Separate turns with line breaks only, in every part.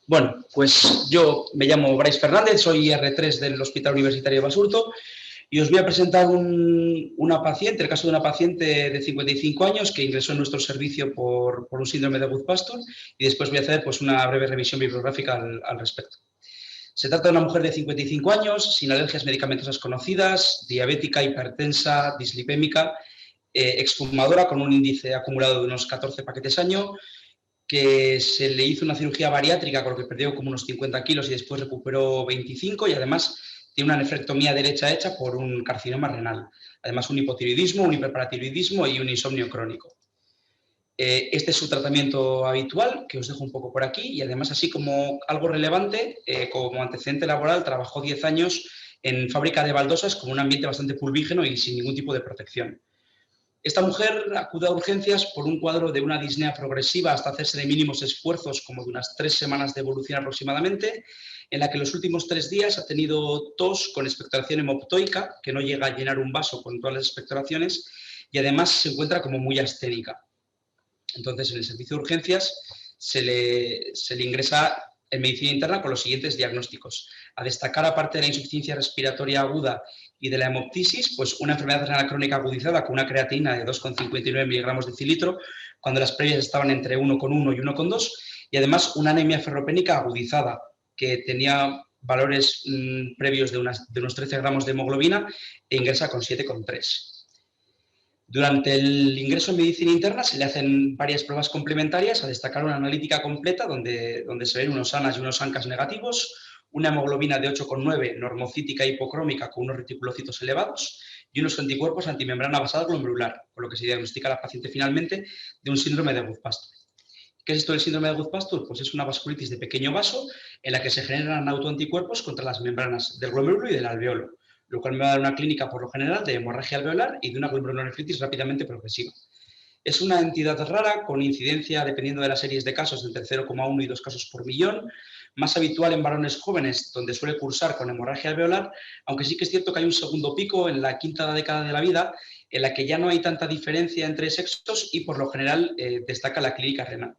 Bueno, pues yo me llamo Brais Fernández, soy R3 del Hospital Universitario de Basurto y os voy a presentar una paciente, el caso de una paciente de 55 años que ingresó en nuestro servicio por un síndrome de Guth-Pastur y después voy a hacer pues, una breve revisión bibliográfica al respecto. Se trata de una mujer de 55 años, sin alergias medicamentosas conocidas, diabética, hipertensa, dislipémica, exfumadora con un índice acumulado de unos 14 paquetes año, que se le hizo una cirugía bariátrica con lo que perdió como unos 50 kilos y después recuperó 25 y además tiene una nefrectomía derecha hecha por un carcinoma renal. Además un hipotiroidismo, un hiperparatiroidismo y un insomnio crónico. Este es su tratamiento habitual, que os dejo un poco por aquí, y además así como algo relevante, como antecedente laboral, trabajó 10 años en fábrica de baldosas con un ambiente bastante pulvígeno y sin ningún tipo de protección. Esta mujer acude a urgencias por un cuadro de una disnea progresiva hasta hacerse de mínimos esfuerzos, como de unas 3 semanas de evolución aproximadamente, en la que los últimos 3 días ha tenido tos con expectoración hemoptoica, que no llega a llenar un vaso con todas las expectoraciones, y además se encuentra como muy asténica. Entonces, en el servicio de urgencias se le ingresa en medicina interna con los siguientes diagnósticos. A destacar, aparte de la insuficiencia respiratoria aguda y de la hemoptisis, pues una enfermedad renal crónica agudizada con una creatina de 2,59 miligramos de decilitro, cuando las previas estaban entre 1,1 y 1,2, y además una anemia ferropénica agudizada, que tenía valores previos de unos 13 gramos de hemoglobina e ingresa con 7,3. Durante el ingreso en medicina interna se le hacen varias pruebas complementarias, a destacar una analítica completa donde se ven unos ANAS y unos ANCAS negativos, una hemoglobina de 8,9 normocítica hipocrómica con unos reticulocitos elevados y unos anticuerpos antimembrana basal glomerular, con lo que se diagnostica a la paciente finalmente de un síndrome de Guth-Pastur. ¿Qué es esto del síndrome de Guth-Pastur? Pues es una vasculitis de pequeño vaso en la que se generan autoanticuerpos contra las membranas del glomérulo y del alveolo, lo cual me va a dar una clínica por lo general de hemorragia alveolar y de una glomerulonefritis rápidamente progresiva. Es una entidad rara con incidencia, dependiendo de las series de casos, entre 0,1 y 2 casos por millón, más habitual en varones jóvenes, donde suele cursar con hemorragia alveolar, aunque sí que es cierto que hay un segundo pico en la quinta década de la vida, en la que ya no hay tanta diferencia entre sexos y por lo general destaca la clínica renal.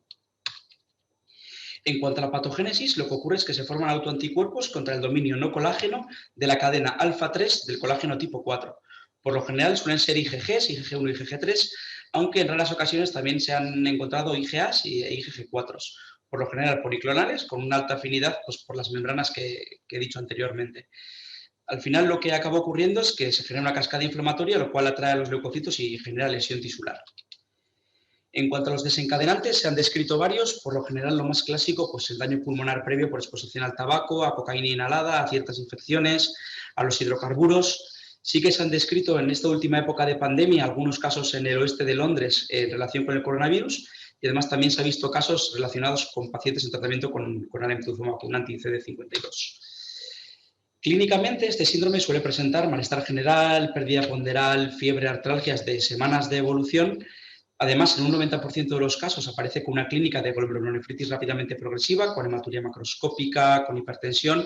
En cuanto a la patogénesis, lo que ocurre es que se forman autoanticuerpos contra el dominio no colágeno de la cadena alfa-3 del colágeno tipo 4. Por lo general suelen ser IgGs, IgG1 y IgG3, aunque en raras ocasiones también se han encontrado IgAs e IgG4s. Por lo general policlonales, con una alta afinidad pues, por las membranas que he dicho anteriormente. Al final lo que acaba ocurriendo es que se genera una cascada inflamatoria, lo cual atrae a los leucocitos y genera lesión tisular. En cuanto a los desencadenantes, se han descrito varios, por lo general lo más clásico, pues el daño pulmonar previo por exposición al tabaco, a cocaína inhalada, a ciertas infecciones, a los hidrocarburos. Sí que se han descrito en esta última época de pandemia algunos casos en el oeste de Londres en relación con el coronavirus y además también se han visto casos relacionados con pacientes en tratamiento con alemtuzumab, un anti-CD52. Clínicamente, este síndrome suele presentar malestar general, pérdida ponderal, fiebre, artralgias de semanas de evolución. Además, en un 90% de los casos aparece con una clínica de glomerulonefritis rápidamente progresiva, con hematuria macroscópica, con hipertensión,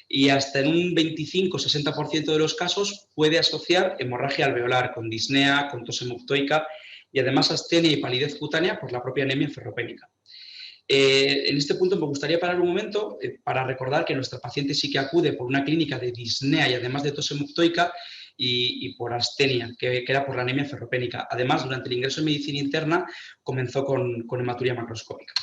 y hasta en un 25-60% de los casos puede asociar hemorragia alveolar con disnea, con tos hemoptoica y además astenia y palidez cutánea por la propia anemia ferropénica. En este punto me gustaría parar un momento para recordar que nuestra paciente sí que acude por una clínica de disnea y además de tos hemoptoica y por astenia, que era por la anemia ferropénica. Además, durante el ingreso en medicina interna comenzó con hematuria macroscópica.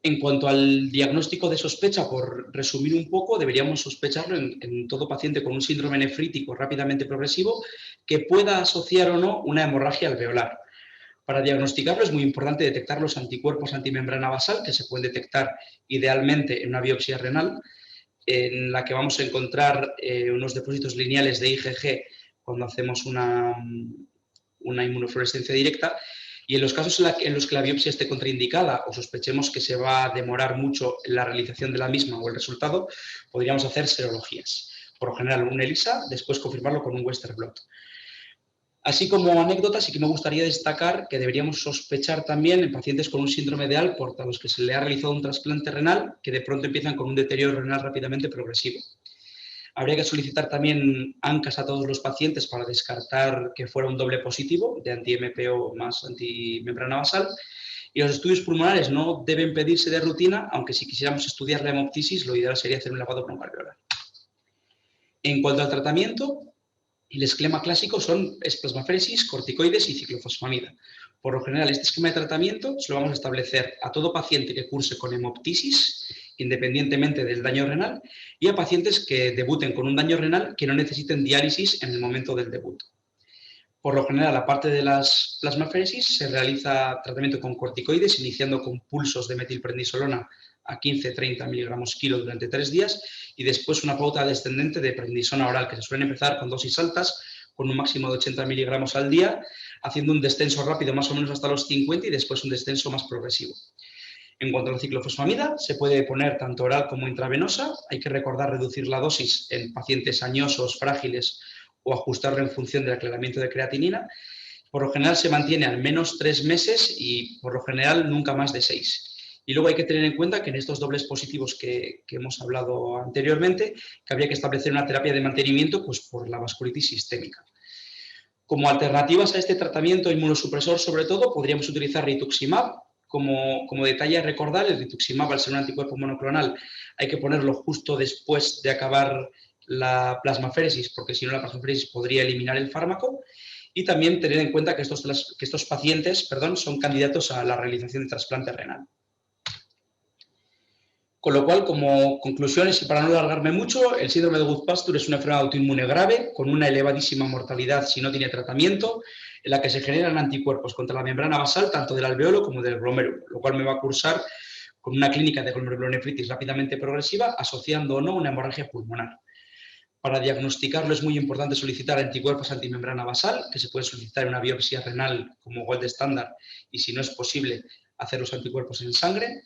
En cuanto al diagnóstico de sospecha, por resumir un poco, deberíamos sospecharlo en todo paciente con un síndrome nefrítico rápidamente progresivo que pueda asociar o no una hemorragia alveolar. Para diagnosticarlo es muy importante detectar los anticuerpos antimembrana basal, que se pueden detectar idealmente en una biopsia renal, en la que vamos a encontrar unos depósitos lineales de IgG cuando hacemos una inmunofluorescencia directa, y en los casos en los que la biopsia esté contraindicada o sospechemos que se va a demorar mucho la realización de la misma o el resultado, podríamos hacer serologías. Por lo general un ELISA, después confirmarlo con un Western blot. Así como anécdota, sí que me gustaría destacar que deberíamos sospechar también en pacientes con un síndrome de Alport a los que se le ha realizado un trasplante renal, que de pronto empiezan con un deterioro renal rápidamente progresivo. Habría que solicitar también ANCAS a todos los pacientes para descartar que fuera un doble positivo de anti-MPO más antimembrana basal. Y los estudios pulmonares no deben pedirse de rutina, aunque si quisiéramos estudiar la hemoptisis, lo ideal sería hacer un lavado broncoalveolar. En cuanto al tratamiento, el esquema clásico es plasmaféresis, corticoides y ciclofosfamida. Por lo general, este esquema de tratamiento se lo vamos a establecer a todo paciente que curse con hemoptisis, independientemente del daño renal, y a pacientes que debuten con un daño renal que no necesiten diálisis en el momento del debut. Por lo general, aparte de las plasmaféresis, se realiza tratamiento con corticoides, iniciando con pulsos de metilprednisolona a 15-30 miligramos kilo durante 3 días y después una pauta descendente de prednisona oral, que se suelen empezar con dosis altas, con un máximo de 80 miligramos al día, haciendo un descenso rápido más o menos hasta los 50 y después un descenso más progresivo. En cuanto a la ciclofosfamida, se puede poner tanto oral como intravenosa. Hay que recordar reducir la dosis en pacientes añosos, frágiles o ajustarlo en función del aclaramiento de creatinina. Por lo general se mantiene al menos 3 meses y por lo general nunca más de 6. Y luego hay que tener en cuenta que en estos dobles positivos que hemos hablado anteriormente, que habría que establecer una terapia de mantenimiento pues, por la vasculitis sistémica. Como alternativas a este tratamiento inmunosupresor, sobre todo, podríamos utilizar rituximab. Como detalle a recordar, el rituximab, al ser un anticuerpo monoclonal, hay que ponerlo justo después de acabar la plasmaféresis, porque si no la plasmaféresis podría eliminar el fármaco. Y también tener en cuenta que estos pacientes son candidatos a la realización de trasplante renal. Con lo cual, como conclusiones y para no alargarme mucho, el síndrome de Goodpasture es una enfermedad autoinmune grave con una elevadísima mortalidad si no tiene tratamiento, en la que se generan anticuerpos contra la membrana basal tanto del alveolo como del glomérulo, lo cual me va a cursar con una clínica de glomerulonefritis rápidamente progresiva, asociando o no una hemorragia pulmonar. Para diagnosticarlo es muy importante solicitar anticuerpos antimembrana basal, que se puede solicitar en una biopsia renal como gold estándar y, si no es posible, hacer los anticuerpos en sangre.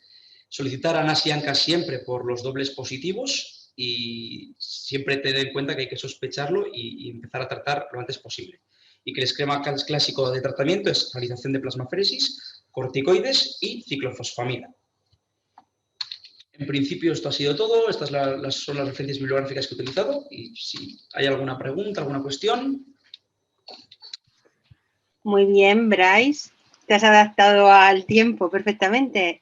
Solicitar ANAS y ANCA siempre por los dobles positivos y siempre tener en cuenta que hay que sospecharlo y empezar a tratar lo antes posible. Y que el esquema clásico de tratamiento es realización de plasmaféresis, corticoides y ciclofosfamida. En principio esto ha sido todo, estas son las referencias bibliográficas que he utilizado y si hay alguna pregunta, alguna cuestión.
Muy bien, Bryce, te has adaptado al tiempo perfectamente.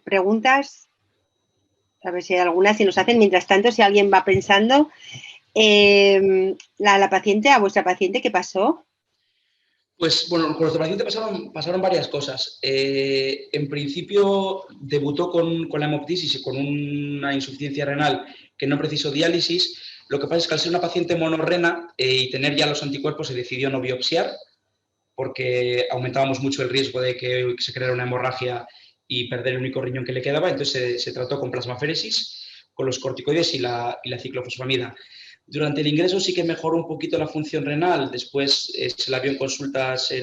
¿Preguntas? A ver si hay alguna, si nos hacen. Mientras tanto, si alguien va pensando, a vuestra paciente, ¿qué pasó?
Pues bueno, con nuestra paciente pasaron varias cosas. En principio debutó con la hemoptisis y con una insuficiencia renal que no precisó diálisis. Lo que pasa es que al ser una paciente monorrena y tener ya los anticuerpos se decidió no biopsiar porque aumentábamos mucho el riesgo de que se creara una hemorragia y perder el único riñón que le quedaba. Entonces se trató con plasmaféresis, con los corticoides y la ciclofosfamida. Durante el ingreso sí que mejoró un poquito la función renal, después se la vio en consultas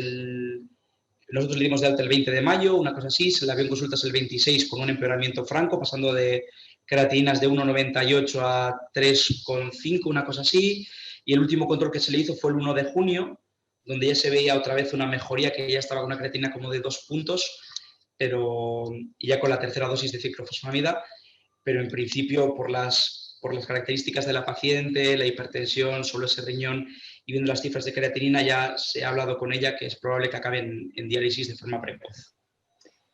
nosotros le dimos de alta el 20 de mayo, una cosa así, se la vio en consultas el 26 con un empeoramiento franco, pasando de creatininas de 1,98 a 3,5, una cosa así, y el último control que se le hizo fue el 1 de junio, donde ya se veía otra vez una mejoría, que ya estaba con una creatina como de 2 puntos, pero ya con la tercera dosis de ciclofosfamida, pero en principio por las características de la paciente, la hipertensión, solo ese riñón y viendo las cifras de creatinina ya se ha hablado con ella que es probable que acabe en diálisis de forma precoz.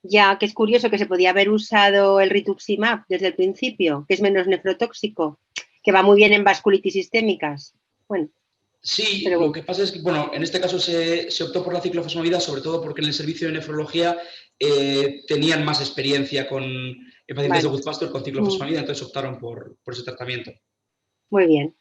Ya, que es curioso que se podía haber usado el rituximab desde el principio, que es menos nefrotóxico, que va muy bien en vasculitis sistémicas. Bueno.
Sí, pero lo que pasa es que, bueno, en este caso se optó por la ciclofosfamida, sobre todo porque en el servicio de nefrología tenían más experiencia con pacientes de Goodpasture con ciclofosfamida, entonces optaron por ese tratamiento.
Muy bien.